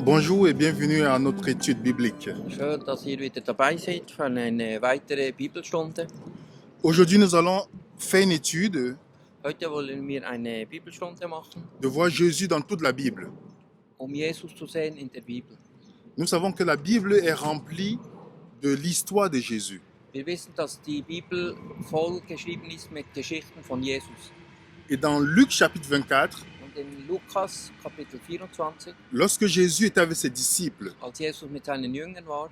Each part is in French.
Bonjour et bienvenue à notre étude biblique. Schön, dass ihr wieder dabei seid für eine weitere Bibelstunde. Aujourd'hui, nous allons faire une étude Heute wollen wir eine Bibelstunde machen, de voir Jésus dans toute la Bible. Jesus zu sehen in der Bibel. Nous savons que la Bible est remplie de l'histoire de Jésus. Wir wissen, dass die Bibel voll geschrieben ist mit Geschichten von Jesus. Et dans Luc chapitre 24, Und in Lukas Kapitel 24, lorsque Jésus était avec ses disciples als Jesus mit seinen Jüngern war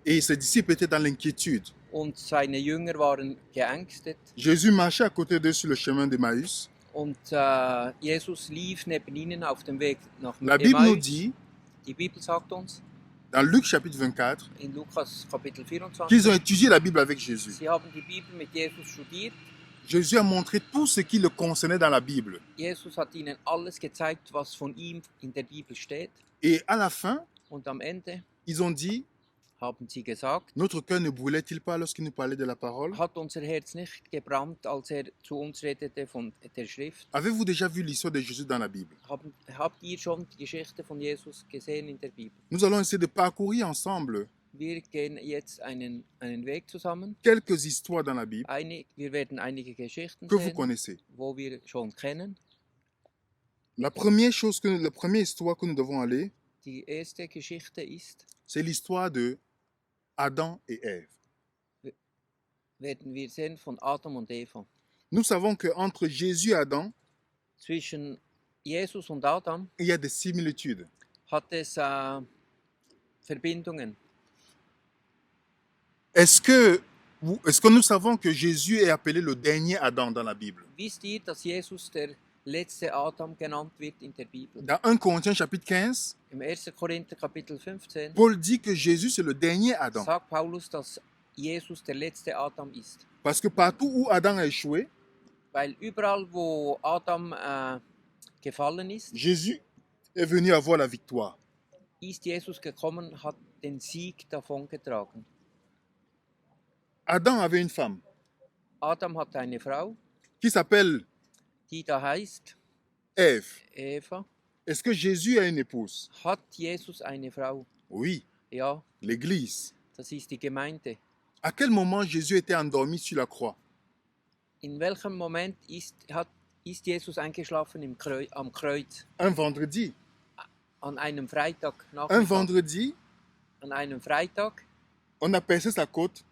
et ses disciples étaient dans l'inquiétude, und seine Jünger waren geängstet Jésus marchait à côté d'eux sur le chemin d'Emmaüs. und Jesus lief neben ihnen auf dem Weg nach La Bible nous Emmaus. dit, Die Bibel sagt uns dans Luc chapitre 24, in Lukas Kapitel 24, qu'ils ont étudié la Bible avec Jésus. sie haben die Bibel mit Jesus studiert. Jésus a montré tout ce qui le concernait dans la Bible. Jesus hat ihnen alles gezeigt, was von ihm in der Bibel steht. Et à la fin, Und am Ende ils ont dit, haben sie gesagt, notre cœur ne brûlait-il pas lorsqu'il nous parlait de la parole? hat unser Herz nicht gebrannt, als zu uns redete von der Schrift? Avez-vous déjà vu l'histoire de Jésus dans la Bible? Habt ihr schon die Geschichte von Jesus gesehen in der Bibel? Nous allons essayer de parcourir ensemble Wir gehen jetzt einen Weg zusammen. quelques histoires dans la Bible Wir werden einige Geschichten que vous sehen, connaissez. wo wir schon kennen. La première histoire que nous devons aller, Die erste Geschichte ist, c'est l'histoire de Adam et Ève. werden wir sehen, von Adam und Eva. Nous savons qu'entre Jésus et Adam, Zwischen Jesus und Adam il y a des similitudes. hat es Verbindungen. Est-ce que nous savons que Jésus est appelé le dernier Adam dans la Bible? Wisst ihr, dass Jesus der letzte Adam genannt wird in der Bibel? Dans 1 Corinthiens chapitre 15, Im 1. Korinther Kapitel 15 Paul dit que Jésus c'est le dernier Adam. sagt Paulus, dass Jesus der letzte Adam ist. Parce que partout où Adam a échoué, Weil überall, wo Adam gefallen ist, Jésus est venu avoir la victoire. ist Jesus gekommen, hat den Sieg davongetragen. Adam avait une femme Adam hat eine Frau, qui s'appelle die da heißt Ève. Eva. Est-ce que Jésus a une épouse? Hat Jesus eine Frau? Oui, Ja, l'Église. das ist die Gemeinde. À quel moment Jésus était endormi sur la croix? In welchem Moment ist Jesus eingeschlafen am Kreuz? Un vendredi. An einem Freitag Un Nachmittag. vendredi, An einem Freitag on a percé sa côte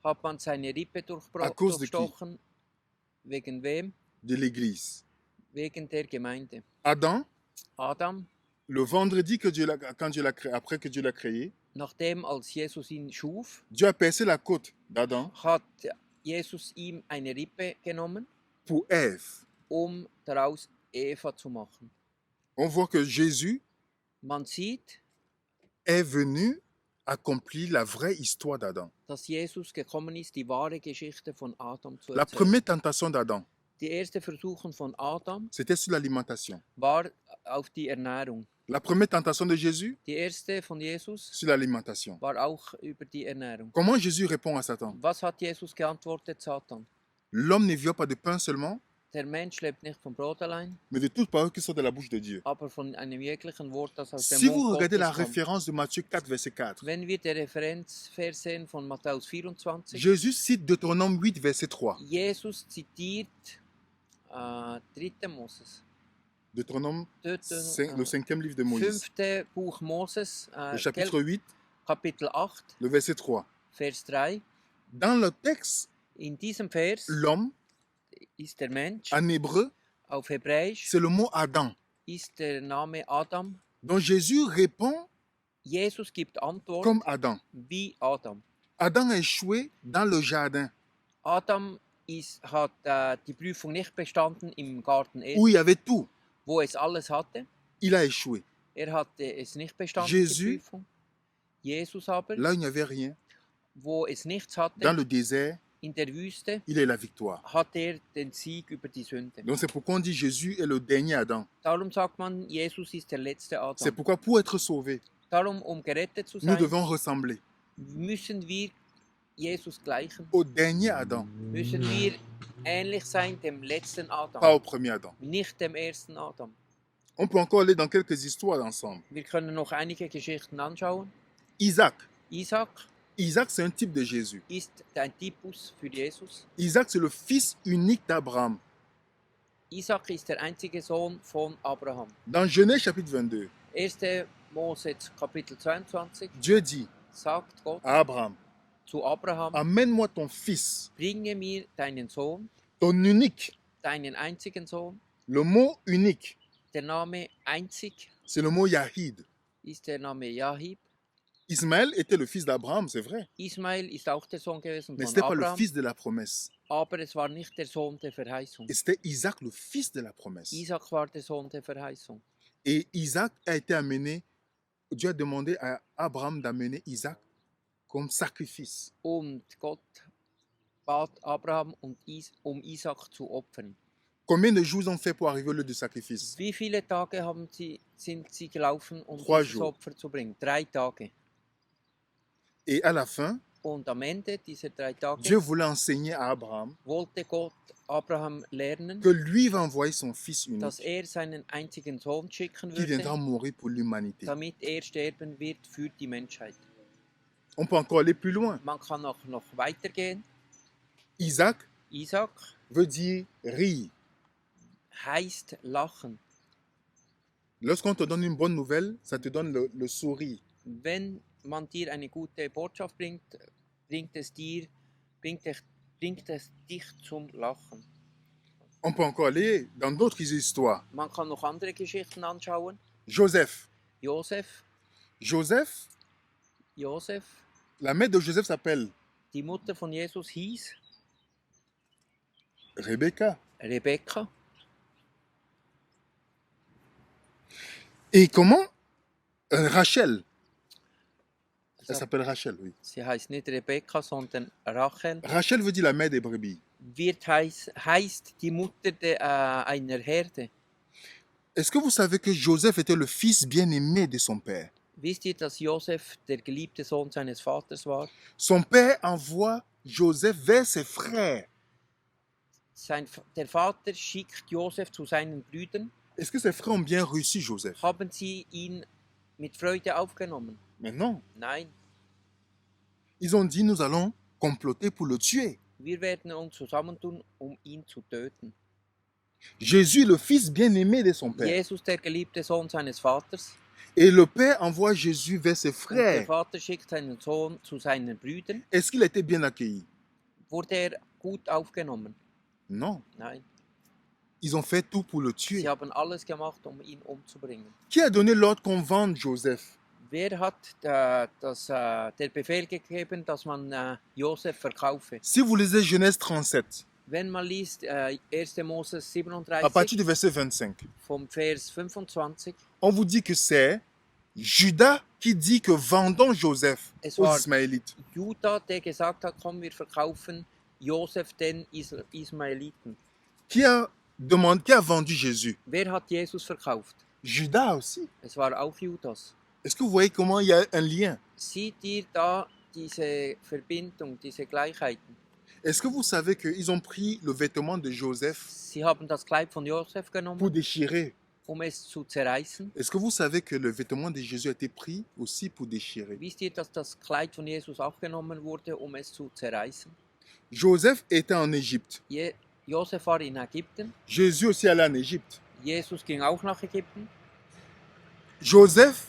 hat man seine Rippe À cause de qui? durchstochen. Wegen wem? de l'Église. Wegen der Gemeinde. Adam, Adam, le vendredi après que Dieu l'a créé, nachdem als Jesus ihn schuf, Dieu a percé la côte d'Adam hat Jesus ihm eine Rippe genommen, pour Ève. daraus Eva zu machen. On voit que Jésus Man sieht, est venu accomplir la vraie histoire d'Adam. dass Jesus gekommen ist, die wahre Geschichte von Adam zu La erzählen. première tentation d'Adam, Die erste Versuchung von Adam c'était sur l'alimentation. war auf die Ernährung. La première tentation de Jésus, Die erste von Jesus sur l'alimentation. war auch über die Ernährung. Comment Jésus répond à Satan? Was hat Jesus geantwortet, Satan? L'homme ne vit pas de pain seulement, Der Mensch lebt nicht vom Brot allein, mais de toute parole qui sort de la bouche de Dieu. aber von einem jeglichen Wort, das aus dem Si vous Mund regardez la Gottes kommt. référence de Matthieu 4, verset 4, Wenn wir den Referenzvers sehen von Matthäus 24, Jésus cite Deutéronome 8, verset 3. Jesus zitiert 3. Moses, Deutéronome, Dort, le cinquième livre de Moïse. 5. Buch Moses, Le chapitre 8, Kapitel 8, le verset 3. Vers 3. Dans le texte, In diesem Vers l'homme, ist der Mensch, en hébreu, auf Hebräisch c'est le mot Adam. ist der Name Adam. Donc Jésus répond Jesus gibt Antwort comme Adam. wie Adam. Adam a échoué dans le jardin Adam hat die Prüfung nicht bestanden im Garten Eden, où il y avait tout. wo es alles hatte. Il a échoué. Hatte es nicht bestanden, Jesus, die Prüfung. Jesus aber, Là où il n'y avait rien, wo es nichts hatte, dans le désert, in der Wüste, il a eu la victoire. hat den Sieg über die Sünde. Donc c'est pourquoi on dit Jésus est le dernier Adam. Darum sagt man, Jesus ist der letzte C'est Adam. pourquoi pour être sauvé, Darum, gerettet zu nous sein, devons ressembler müssen wir Jesus gleichen. au dernier Adam, Müssen wir ähnlich sein dem letzten Adam, pas au premier Adam. nicht dem ersten Adam. On peut encore aller dans quelques histoires ensemble. Wir können noch einige Geschichten anschauen. Isaac. Isaac Isaac, c'est un type de Jésus. ist ein Typus für Jesus. Isaac, c'est le fils unique d'Abraham. Isaac ist der einzige Sohn von Abraham. Dans Genèse chapitre 22, 1. Mose Kapitel 22 Dieu dit sagt Gott à Abraham, zu Abraham, amène-moi ton fils, bringe mir deinen Sohn, ton unique. deinen einzigen Sohn. Le mot unique, Der Name einzig c'est le mot Yahid. ist der Name Jahib. Ismaël était le fils d'Abraham, c'est vrai, Ismael ist auch der Sohn gewesen mais ce von n'était pas le Abraham, fils de la promesse. aber es war nicht der Sohn der Verheißung. Et c'était Isaac, le fils de la promesse. Isaac war der Sohn der Verheißung. Et Isaac a été amené, Dieu a demandé à Abraham d'amener Isaac comme sacrifice. Und Gott bat Abraham, Isaac zu opfern. Combien de jours ils ont fait pour arriver au lieu du sacrifice? Wie viele Tage sind sie gelaufen, um 3 dieses jours. Opfer zu bringen? 3 Tage. Et à la fin, Und am Ende dieser 3 Tage Dieu voulait enseigner à Abraham wollte Gott Abraham lernen, que lui va envoyer son fils dass unique seinen einzigen Sohn schicken qui viendra würde, mourir pour l'humanité. damit sterben wird für die Menschheit. On peut encore aller plus loin. Man kann auch noch weitergehen. Isaac Isaac veut dire rire. heißt lachen. Lorsqu'on te donne une bonne nouvelle, ça te donne le sourire. Wenn man dir eine gute Botschaft bringt, bringt es dich zum Lachen. On peut encore aller dans d'autres histoires. Man kann noch andere Geschichten anschauen. Joseph. Josef, La mère de Joseph s'appelle die Mutter von Jesus hieß Rebecca. Rebekka. Et comment Rachel. Elle Also, s'appelle Rachel, oui. sie heißt nicht Rebekka, sondern Rachel. Rachel veut dire la mère des brebis. Heißt die Mutter einer Herde. Est-ce que vous savez que Joseph était le fils bien-aimé de son père? Wisst ihr, dass Josef der geliebte Sohn seines Vaters war? Son père envoie Joseph vers ses frères. Der Vater schickt Josef zu seinen Brüdern. Est-ce que ses frères ont bien reçu Joseph? Haben sie ihn mit Freude aufgenommen? Mais non. Nein. Ils ont dit, nous allons comploter pour le tuer. Wir werden uns zusammentun, ihn zu töten. Jésus, le fils bien-aimé de son père. Jesus, der geliebte Sohn seines Vaters. Et le père envoie Jésus vers ses Und der frères. Vater schickt seinen Sohn zu seinen Brüdern. Est-ce qu'il a été bien accueilli? Wurde er gut aufgenommen? Non. Nein. Ils ont fait tout pour le Sie tuer. haben alles gemacht, ihn umzubringen. Qui a donné l'ordre qu'on vende Joseph? Wer hat der Befehl gegeben, dass man Josef verkaufe? Si vous lisez Genèse 37, Wenn man liest 1. Mose à partir 37 du verset 25, vom Vers 25, on vous dit que c'est Judas qui dit que vendons Joseph Es aux war- Ismaélites. Judah, der gesagt hat, komm, wir verkaufen Josef den Ismaeliten. Qui a vendu Jésus? Wer hat Jesus verkauft? Judas aussi. Es war auch Judas. Est-ce que vous voyez comment il y a un lien? Seht ihr da diese Verbindung, diese Gleichheiten? Est-ce que vous savez qu'ils ont pris le vêtement de Joseph Sie haben das Kleid von Josef pour genommen, déchirer? es zu zerreißen. Est-ce que vous savez que le vêtement de Jésus a été pris aussi pour déchirer? Wisst ihr, dass das Kleid von Jesus auch genommen wurde, es zu zerreißen? Joseph était en Égypte. Josef war in Ägypten, Jésus aussi allait en Égypte. Jesus ging auch nach Ägypten. Joseph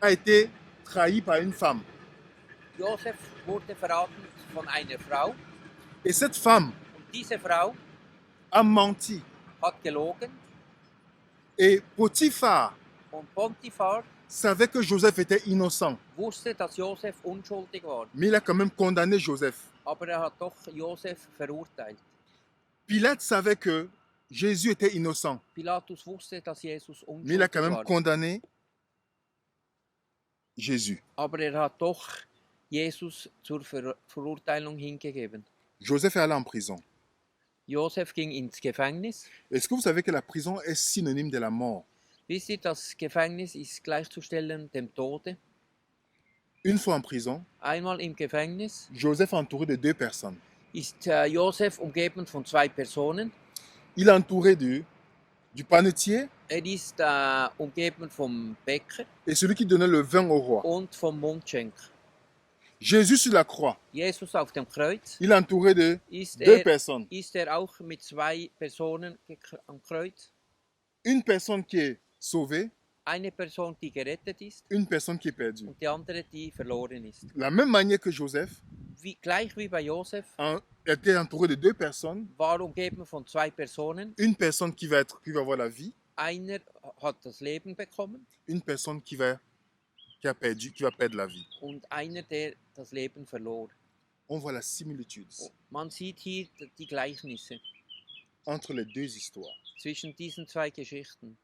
a été trahi par une femme. Josef wurde verraten von einer Frau Et cette femme und diese Frau a menti. hat gelogen Et Potiphar und Pontifar savait que Joseph était innocent. wusste, dass Josef unschuldig war, Mais il a quand même condamné Joseph. aber hat doch Josef verurteilt. Pilate savait que Jésus était innocent. Pilatus wusste, dass Jesus Mais il a unschuldig quand même war, condamné Jésus. aber hat doch Jesus zur Verurteilung hingegeben. Joseph est allé en prison. Josef ging ins Gefängnis. Est-ce que vous savez que la prison est synonyme de la mort? Wisst ihr, das Gefängnis ist gleichzustellen dem Tode. Une fois en prison, Einmal im Gefängnis Joseph est entouré de 2 personnes. ist Josef umgeben von 2 Personen. Il est entouré de du panetier ist umgeben vom Bäcker et celui qui donnait le vin au roi. und vom Mundschenker. Jésus sur la croix, Jesus auf dem Kreuz il est entouré de ist deux er, personnes. ist er auch mit zwei Personen am Kreuz. Une personne qui est sauvée, Eine Person, die gerettet ist une personne qui est perdue. und die andere, die verloren ist. De la même manière que Joseph Gleich wie bei Josef était entouré de deux personnes, war umgeben von zwei Personen. une personne qui va avoir la vie, Einer hat das Leben bekommen une personne qui va perdre la vie. und einer, der das Leben verlor. On voit la similitude Man sieht hier die Gleichnisse entre les deux histoires. zwischen diesen zwei Geschichten.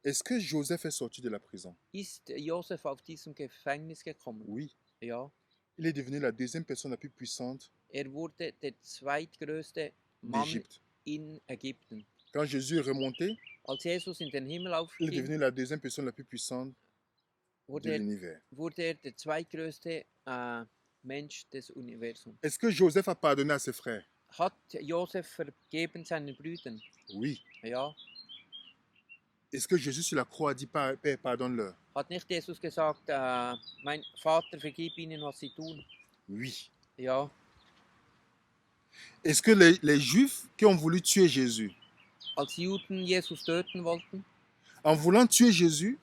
Est-ce que Joseph est sorti de la prison? Ist Josef auf diesem Gefängnis gekommen? Oui. Ja. Il est devenu la deuxième personne la plus puissante Wurde der zweitgrößte Mann d'Égypte. in Ägypten. Quand Jésus est remonté, Als Jesus in den Himmel il est aufstieg, devenu la deuxième personne la plus puissante de wurde l'univers. er der zweitgrößte Mensch des Universums. Est-ce que Joseph a pardonné à ses frères? Hat Josef vergeben seinen Brüdern? Oui. Ja. Est-ce que Jésus sur la croix a dit Père, pardonne-leur? Hat nicht Jesus gesagt, mein Vater, vergib ihnen, was sie tun? Oui. Ja. Est-ce que les Juifs qui ont voulu tuer Jésus, Als die Juden Jesus töten wollten, en voulant tuer Jésus,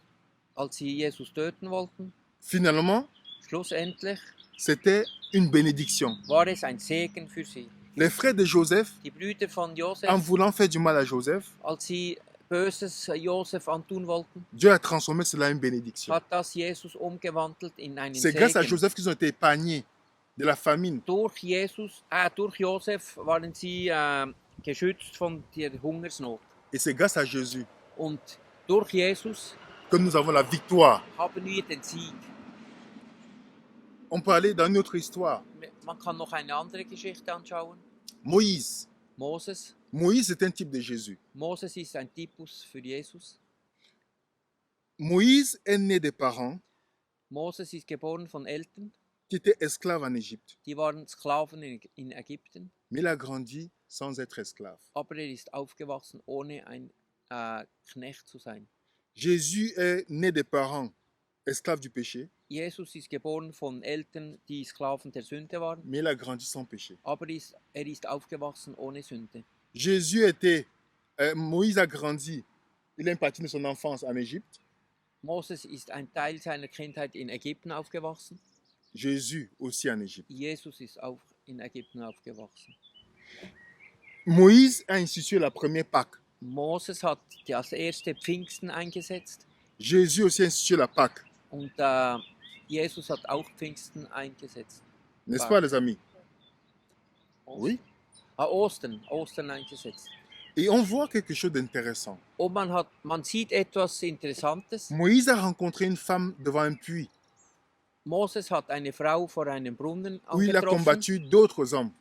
als sie Jesus töten wollten, finalement, schlussendlich c'était une bénédiction. war es ein Segen für sie. Les frères de Joseph, Die Brüder von Josef, en voulant faire du mal à Joseph, als sie Böses Josef antun wollten, Dieu a transformé cela en une bénédiction. hat das Jesus umgewandelt in einen C'est grâce à Segen. Joseph qu'ils ont été épargnés de la famine. Durch Josef waren sie geschützt von der Hungersnot. Et c'est grâce à Jésus Und durch Jesus que nous avons la victoire. haben wir den Sieg. On peut aller dans une autre histoire. Man kann noch eine andere Geschichte anschauen. Moïse. Moses. Moïse est un type de Jésus. Moses ist ein Typus für Jesus. Moïse est né des parents Moses ist geboren von Eltern, qui étaient esclaves en Égypte. die waren Sklaven in Ägypten, Mais il a grandi sans être esclave. aber er ist aufgewachsen, ohne ein Knecht zu sein. Jésus est né des parents esclaves du péché, Jesus ist geboren von Eltern, die Sklaven der Sünde waren, mais il a grandi sans péché. aber er ist aufgewachsen ohne Sünde. Moïse a grandi, il a une partie de son enfance en Égypte. Moses ist ein Teil seiner Kindheit in Ägypten aufgewachsen. Jésus aussi en Égypte. Jesus ist auch in Ägypten aufgewachsen. Moïse a institué la première Pâque. Moses hat das erste Pfingsten eingesetzt Jésus aussi a institué la Pâque. und Jesus hat auch Pfingsten eingesetzt. N'est-ce pas, les amis? Oui. Ostern eingesetzt. Et on voit quelque chose d'intéressant. Und man sieht etwas Interessantes. Moïse a rencontré une femme devant un puits Moses hat eine Frau vor einem Brunnen où il a angetroffen, combattu d'autres hommes.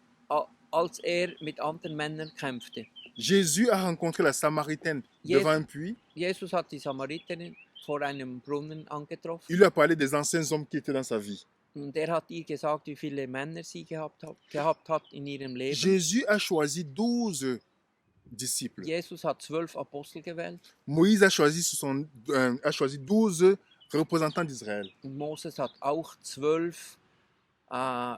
als er mit anderen Männern kämpfte. Jésus a rencontré la Samaritaine devant un puits. Jesus hat die Samariterin vor einem Brunnen angetroffen. Il lui a parlé des anciens hommes qui étaient dans sa vie. Und er hat ihr gesagt, wie viele Männer sie gehabt hat in ihrem Leben. Jésus a choisi 12 disciples. Jesus hat 12 Apostel gewählt. Moïse a choisi 12 représentants d'Israël. Und Moses hat auch 12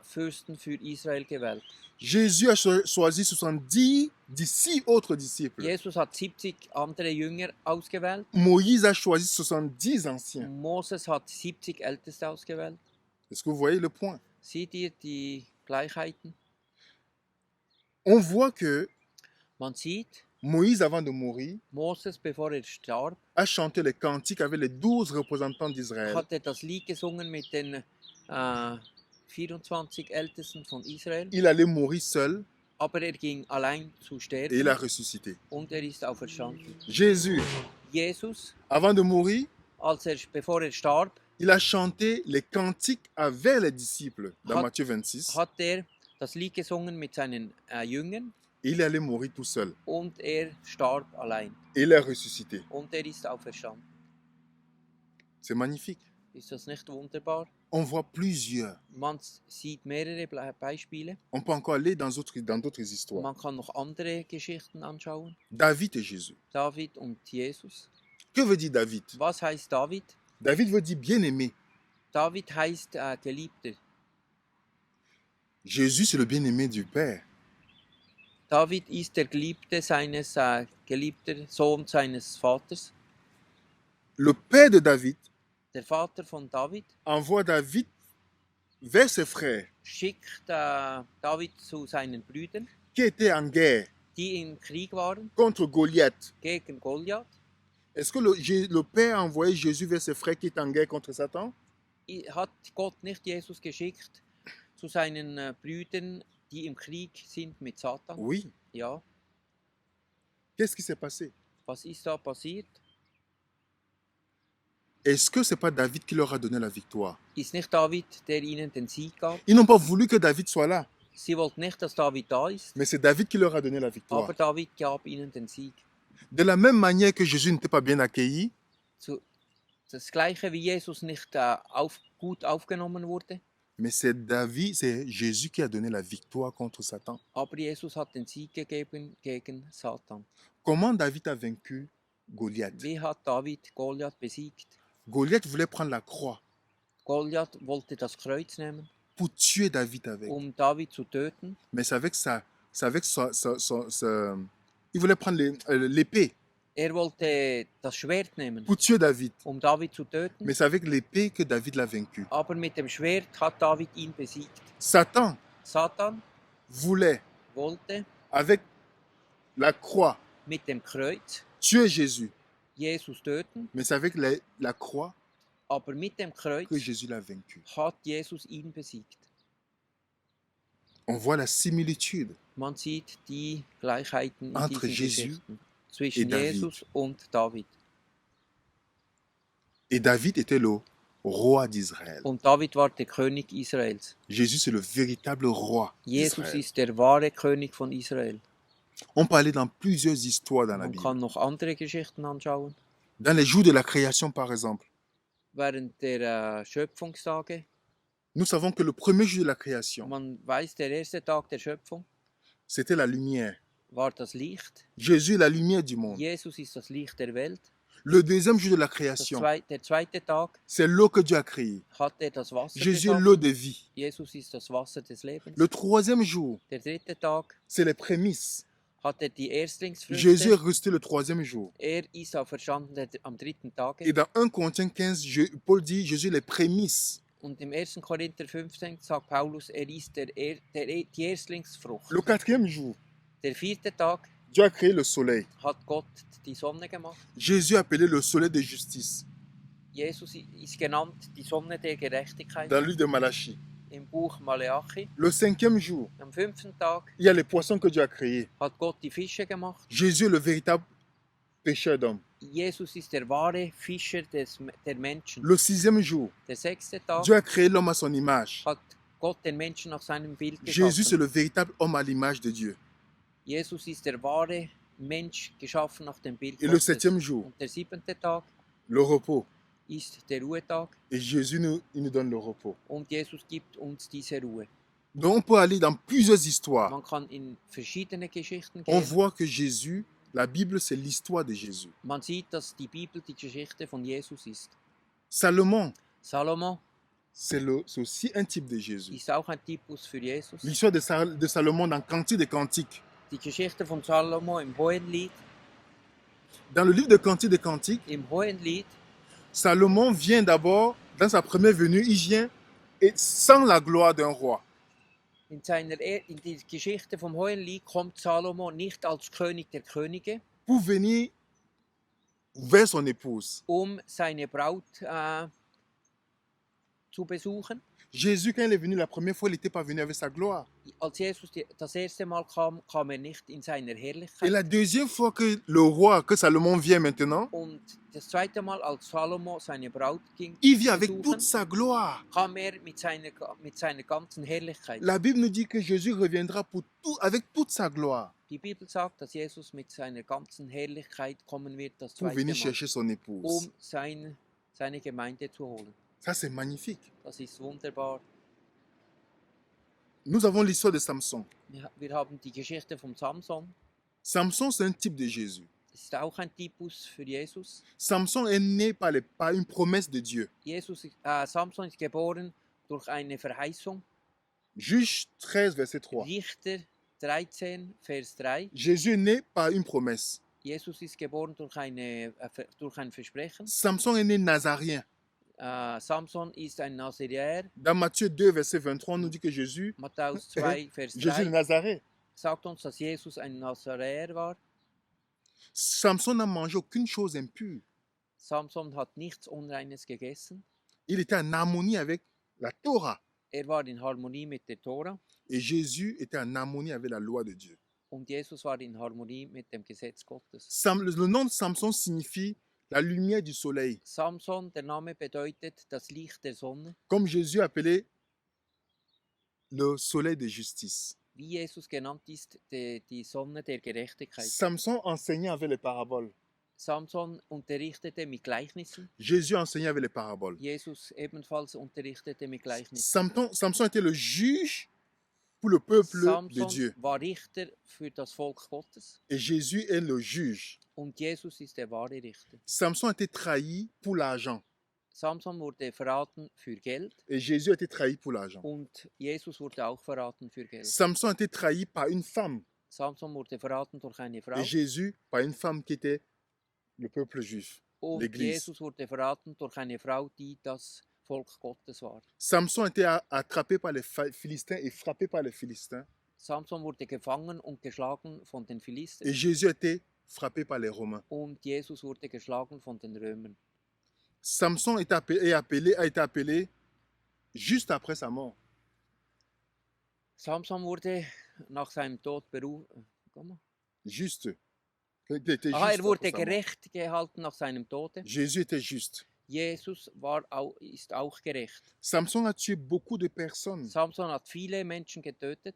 Fürsten für Israel gewählt. Jésus a choisi 70 d'ici autres disciples. Jesus hat 70 andere Jünger ausgewählt. Moïse a choisi 70 anciens. Moses hat 70 Älteste ausgewählt. Est-ce que vous voyez le point? Seht ihr die Gleichheiten? On voit que Man sieht, Moïse, avant de mourir, Moses, bevor er starb, a chanté les cantiques avec les 12 représentants d'Israël. hat er das Lied gesungen mit den 24 Ältesten von Israel. Il allait mourir seul Aber er ging allein zu et il a sterben ressuscité. und er ist auferstanden. Jésus, Jesus, avant de mourir, bevor er starb, il a chanté les cantiques avec les disciples dans Matthieu 26. hat er das Lied gesungen mit seinen Jüngern Et il allait mourir tout seul. und er starb allein Et il a ressuscité. und er ist auferstanden. C'est magnifique. Ist das nicht wunderbar? On voit plusieurs. Man sieht mehrere Beispiele. On peut encore aller dans d'autres histoires. Man kann noch andere Geschichten anschauen. David et Jésus. David und Jesus. Que veut dire David? Was heißt David? David veut dire bien-aimé. David heißt Geliebter. Jésus, c'est le bien-aimé du Père. David ist der Geliebte seines geliebter Sohn seines Vaters. Le père de David Der Vater von David envoie David vers ses frères schickt David zu seinen Brüdern, qui étaient en guerre die im Krieg waren contre Goliath. gegen Goliath. Est-ce que le Père a envoyé Jésus vers ses frères qui étaient en guerre contre Satan? Hat Gott nicht Jesus geschickt zu seinen Brüdern, die im Krieg sind mit Satan? Oui. Ja. Qu'est-ce qui s'est passé? Was ist da passiert? Est-ce que ce n'est pas David qui leur a donné la victoire? Ist nicht David, der ihnen den Sieg gab? Ils n'ont pas voulu que David soit là, Sie wollten nicht, dass David da ist, mais c'est David qui leur a donné la victoire. aber David gab ihnen den Sieg. De la même manière que Jésus n'était pas bien accueilli, Das Gleiche wie Jesus nicht gut aufgenommen wurde, mais c'est Jésus qui a donné la victoire contre Satan. aber Jesus hat den Sieg gegeben gegen Satan. Comment David a vaincu Goliath? Wie hat David Goliath besiegt? Goliath voulait prendre la croix Goliath wollte das Kreuz nehmen, pour tuer David avec. David zu töten, Mais c'est avec il voulait prendre l'épée wollte das Schwert nehmen, pour tuer David. David zu töten, Mais c'est avec l'épée que David l'a vaincu. aber mit dem Schwert hat David ihn besiegt. Satan Satan voulait, wollte avec la croix, mit dem Kreuz tuer Jésus. Jesus töten, Mais c'est avec la croix aber mit dem Kreuz que Jésus l'a vaincu. hat Jesus ihn besiegt. On voit la similitude Man sieht die Gleichheiten in Entre diesen Jésus Geschichten zwischen et David. Jesus und David. Et David était le roi d'Israël. Und David war der König Israels. Jésus, c'est le véritable roi Jesus d'Israël. ist der wahre König von Israel. On peut aller dans plusieurs histoires dans la Man Bible. kann noch andere Geschichten anschauen. Dans les jours de la création, par exemple, Während der Schöpfungstage, nous savons que le premier jour de la création, man weiß, der erste Tag der Schöpfung c'était la lumière. war das Licht. Jésus est la lumière du monde. Jesus ist das Licht der Welt. Le deuxième jour de la création, Der zweite Tag c'est l'eau que Dieu a créée. hat das Wasser Jésus est geschaffen. l'eau de vie. Jesus ist das Wasser des Lebens. Le troisième jour, Der dritte Tag c'est les prémices. hat die Erstlingsfrüchte. Jésus est ressuscité le troisième jour. Ist auferstanden am dritten Tage. Et dans 1 Corinthiens 15, Paul dit Jésus est les prémices. Und im 1. Korinther 15 sagt Paulus, ist die Erstlingsfrucht. Le quatrième jour, Der vierte Tag Dieu a créé le soleil. hat Gott die Sonne gemacht. Jésus est appelé le soleil de justice Jesus ist genannt die Sonne der Gerechtigkeit dans le livre de Malachie. im Buch Maleachi. Le cinquième jour, Am 5. Tag il y a les poissons que Dieu a créés. hat Gott die Fische gemacht. Jésus est le véritable pécheur d'hommes. Jesus ist der wahre Fischer der Menschen. Le sixième jour, Der 6. Tag Dieu a créé l'homme à son image. hat Gott den Menschen nach seinem Bild Jésus, c'est geschaffen. le véritable homme à l'image de Dieu. Jesus ist der wahre Mensch, geschaffen nach dem Bild Et le Gottes. septième jour, Und der 7. Tag le repos. ist der Ruhetag Et Jésus il nous donne le repos. und Jesus gibt uns diese Ruhe. Donc on peut aller dans plusieurs histoires. Man kann in verschiedene Geschichten On gehen. voit que Jésus, la Bible, c'est l'histoire de Jésus. Man sieht, dass die Bibel die Geschichte von Jesus ist. Salomon, Salomo c'est aussi un type de Jésus. ist auch ein Typus für Jesus. L'histoire de Salomon dans Cantique des Cantiques. Die Geschichte von Salomo im Hohenlied. Dans le livre de Cantique des Cantiques, Im Hohenlied Salomon vient d'abord, dans sa première venue, il vient et sans la gloire d'un roi. in die Geschichte vom Hohenlied kommt Salomo nicht als König der Könige, Pour venir vers son épouse. seine Braut zu besuchen. Jésus, quand il est venu la première fois, il n'était pas venu avec sa gloire. Als Jesus das erste Mal kam, kam er nicht in seiner Et Herrlichkeit. la deuxième fois que le roi, que Salomon vient maintenant, Und das zweite Mal, als Salomo seine Braut ging, il vient avec besuchen, toute sa gloire. kam er mit seiner ganzen Herrlichkeit. La Bible nous dit que Jésus reviendra avec toute sa gloire Die Bibel sagt, dass Jesus mit seiner ganzen Herrlichkeit kommen wird, das pour zweite venir Mal, chercher son épouse. seine Gemeinde zu holen. Ça, c'est magnifique. Das ist wunderbar. Nous avons l'histoire de Samson. Wir haben die Geschichte von Samson. Samson, c'est un type de Jésus. Das ist auch ein Typus für Jesus. Samson est né par une promesse de Dieu. Samson ist geboren durch eine Verheißung. Juge 13, verset 3. Richter 13, Vers 3. Jésus est né par une promesse. Jesus ist geboren durch ein Versprechen. Samson est né nazaréen. Samson ist ein Naziräer. Dans Matthieu 2, verset 23, on nous dit que Jésus, Matthäus 2, Vers Jésus de 3 Nazareth. sagt uns, dass Jesus ein Nazaräer war. Samson n'a mangé aucune chose impure. Samson hat nichts Unreines gegessen. Il était en harmonie avec la Torah. War in Harmonie mit der Tora. Et Jésus était en harmonie avec la loi de Dieu. Und Jesus war in Harmonie mit dem Gesetz Gottes. Le nom de Samson signifie la lumière du soleil. Samson, der Name bedeutet das Licht der Sonne. Comme Jésus appelait le soleil de justice. Wie Jesus genannt ist, die Sonne der Gerechtigkeit. Samson enseignait avec les paraboles. Samson unterrichtete mit Gleichnissen. Jésus enseignait avec les paraboles. Jesus ebenfalls unterrichtete mit Gleichnissen. Samson était le juge pour le peuple de Dieu. Samson war Richter für das Volk Gottes. Et Jésus est le juge. Und Jesus ist der wahre Richter. Samson a été trahi pour l'argent. Samson wurde verraten für Geld. Et Jésus a été trahi pour l'argent. Und Jesus wurde auch verraten für Geld. Samson a été trahi par une femme. Samson wurde verraten durch eine Frau. Et Jésus par une femme qui était le peuple juif, Und l'Église. Jesus wurde verraten durch eine Frau, die das Volk Gottes war. Samson a été attrapé par les Philistins et frappé par les Philistins. Samson wurde gefangen und geschlagen von den Et Philistern. Jésus a été frappé par les Romains. Und Jesus wurde geschlagen von den Römern. Samson a été appelé juste après sa mort. Samson wurde nach seinem Tod berufen. Juste. Il était juste Er wurde après sa mort. gerecht gehalten nach seinem Tode. Jésus était juste. Jesus ist auch gerecht. Samson a tué beaucoup de personnes. Samson hat viele Menschen getötet,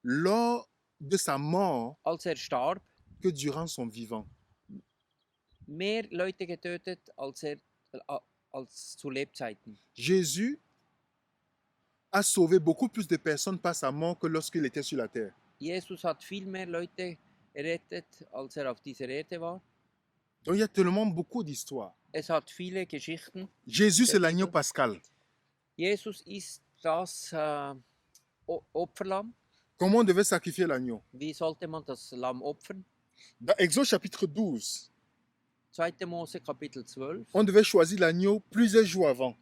Lors de sa mort als er starb. que durant son vivant. Mehr Leute getötet als zu Lebzeiten. Jésus a sauvé beaucoup plus de personnes par sa mort que lorsqu'il était sur la terre. Jesus hat viel mehr Leute errettet, als er auf dieser Erde war. Donc il y a tellement beaucoup d'histoires. Es hat viele Geschichten. Jésus, c'est l'agneau pascal. Jesus ist das Opferlamm. Comment on devait sacrifier l'agneau? Wie sollte man das Lamm opfern? Dans Exode chapitre 12, 2. Mose Kapitel 12 on devait choisir l'agneau plusieurs jours avant.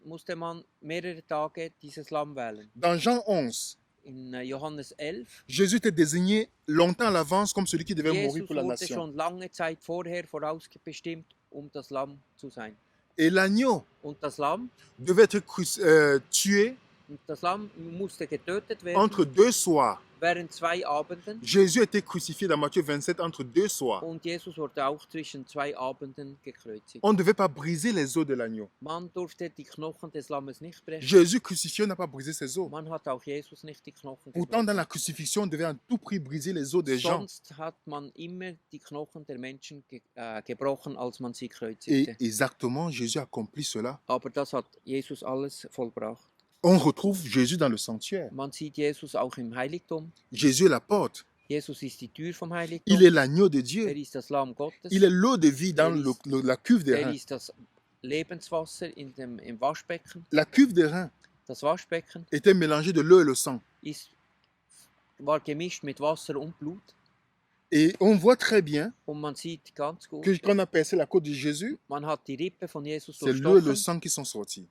musste man mehrere Tage dieses Lamm wählen. Dans Jean 11, In Johannes 11, Jésus était désigné longtemps à l'avance comme celui qui devait mourir Jesus pour la wurde nation. schon lange Zeit vorher vorausbestimmt, das Lamm zu sein. Et l'agneau Und das Lamm, devait être tué musste getötet werden entre deux soirs. während 2 Abenden. Jésus a été crucifié dans Matthieu 27 entre deux soirs. Und Jesus wurde auch zwischen 2 Abenden gekreuzigt. On ne devait pas briser les os de l'agneau. Man durfte die Knochen des Lammes nicht brechen. Jésus crucifié n'a pas brisé ses os. Man hat auch Jesus nicht die Knochen Pourtant, gebrochen. dans la crucifixion, on devait à tout prix briser les os des gens. Sonst hat man immer die Knochen der Menschen gebrochen, als man sie Et kreuzigte. exactement, Jésus accomplit cela. Aber das hat Jesus alles vollbracht. On retrouve Jésus dans le sanctuaire. Man sieht Jesus auch im Heiligtum. Jésus est la porte. Jesus ist die Tür vom Heiligtum. Il est l'agneau de Er Dieu. ist das Lamm Gottes. Il est l'eau de vie dans la cuve des Er reins. ist das Lebenswasser im Waschbecken. La cuve des reins Das Waschbecken était mélangée de l'eau et le sang. war gemischt mit Wasser und Blut. Et on voit très bien Und man sieht ganz gut, que quand on a percé la côte de Jésus, man hat die Rippe von Jesus c'est l'eau et le durchstochen. sang qui sont sortis.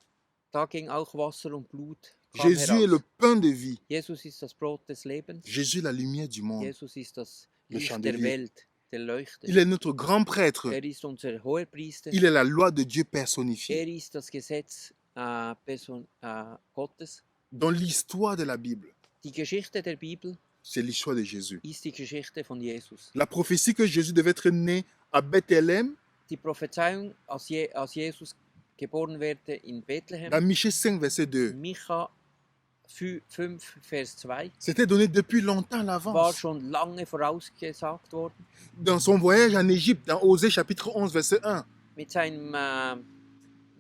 Da ging auch Wasser und Blut. kam Jésus est le heraus. pain de vie. Jesus ist das Brot des Lebens. Jésus est la lumière du monde. Jesus ist das Le Licht chandelier. der Welt, der Leuchter. Il est notre grand prêtre. Er ist unser Hohepriester. Il est la loi de Dieu Er personnifiée. ist das Gesetz Gottes. Dans l'histoire de la Bible, Die Geschichte der Bibel c'est l'histoire de Jésus. ist die Geschichte von Jesus. La prophétie que Jésus devait être né à Bethléem, Die Prophezeiung, als Jesus geboren werde in Bethlehem, dans Michée 5, verset 2, Micha 5, Vers 2, c'était donné depuis longtemps à war l'avance. schon lange vorausgesagt worden. Dans son voyage en Égypte, dans Osée chapitre 11, verset 1, Mit seinem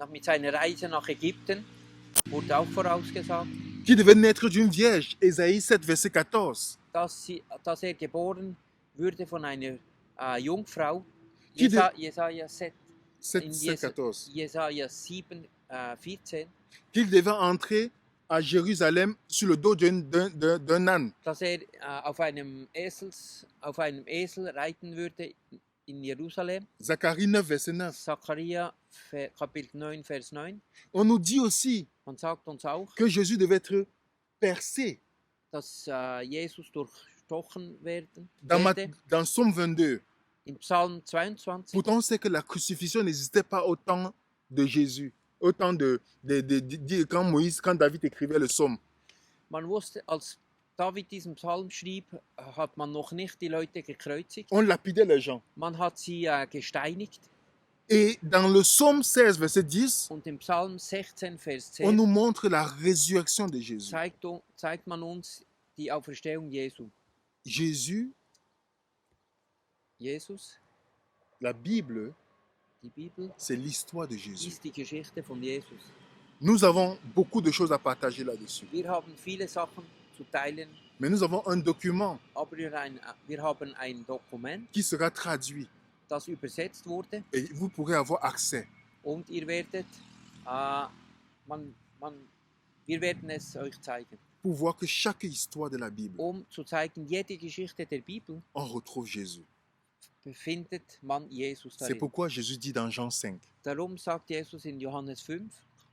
mit seiner Reise nach Ägypten, wurde auch vorausgesagt, qu'il devait naître d'une vierge, Ésaïe 7, verset 14, dass er geboren würde von einer Jungfrau. Qui de- Jesaja 7, 7, in 7, 14, Jesaja 7, 14, qu'il devait entrer à Jérusalem sur le dos d'un âne. dass er auf einem Esel reiten würde in Jerusalem. Zacharie 9, verset 9. Zachariah Kapitel 9, Vers 9. On nous dit aussi Man sagt uns auch, que Jésus devait être percé. dass Jesus durchstochen werde. Dans Psaume 22, Im Psalm 22. pourtant on sait que la crucifixion n'existait pas au temps de Jésus, au temps quand David écrivait le psaume. Man wusste, als David diesen Psalm schrieb, hat man noch nicht die Leute gekreuzigt. On lapidait les gens. Man hat sie gesteinigt. Et dans le psaume 16, verset 10, Und im Psalm 16, Vers on 10 nous montre la résurrection de Jésus. zeigt man uns die Auferstehung Jesu. Jesus, La Bible, die Bibel, c'est l'histoire de Jésus. ist die Geschichte von Jesus. Nous avons beaucoup de choses à partager là-dessus. Wir haben viele Sachen zu teilen, Mais nous avons un document aber wir haben ein Dokument, qui sera traduit das übersetzt wurde, et vous pourrez avoir accès. und ihr werdet, wir werden es euch zeigen, Pour voir que chaque histoire de la Bible, zu zeigen, jede Geschichte der Bibel on retrouve Jésus. befindet man Jesus C'est darin. pourquoi Jésus dit dans Jean 5, Darum sagt Jesus in Johannes 5,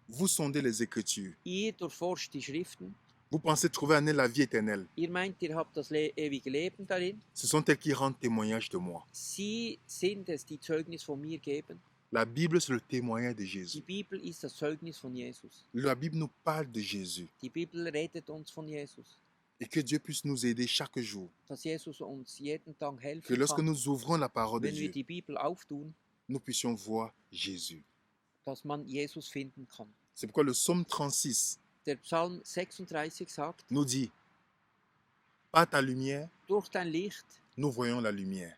vous sondez les Écritures, ihr durchforscht die Schriften, vous pensez trouver en elles la vie éternelle. ihr meint, ihr habt das ewige Leben darin. Ce sont elles qui rendent témoignage de moi. Sie sind es, die Zeugnis von mir geben. La Bible, c'est le témoignage de Die Jésus. Bibel ist das Zeugnis von Jesus. La Bible nous parle de Jésus. Die Bibel redet uns von Jesus. Et que Dieu puisse nous aider chaque jour. Dass Jesus uns jeden Tag Que helfen lorsque kann, nous ouvrons la parole de wenn wir Dieu, die Bibel auftun, nous puissions voir Jésus. dass man Jesus finden kann. C'est pourquoi le psaume 36 Der Psalm 36 sagt, nous dit, par ta lumière, durch dein Licht nous voyons la lumière.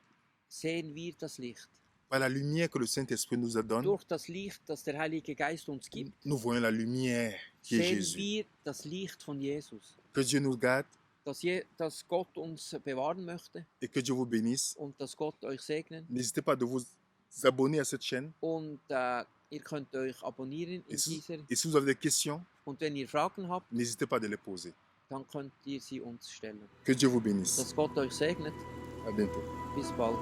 sehen wir das Licht. Par la lumière que le Saint-Esprit nous donne, Durch das Licht, das der Heilige Geist uns gibt, nous voyons la lumière qui est sehen Jésus. wir das Licht von Jesus. Que Dieu nous garde Dass Gott uns bewahren möchte et que Dieu vous bénisse. und dass Gott euch segnen. N'hésitez pas de vous abonner à cette chaîne. Und ihr könnt euch abonnieren in dieser. Et si vous avez des questions, Und wenn ihr Fragen habt, n'hésitez pas de les poser. dann könnt ihr sie uns stellen. Que Dieu vous bénisse. Dass Gott euch segnet. À bientôt. Bis bald.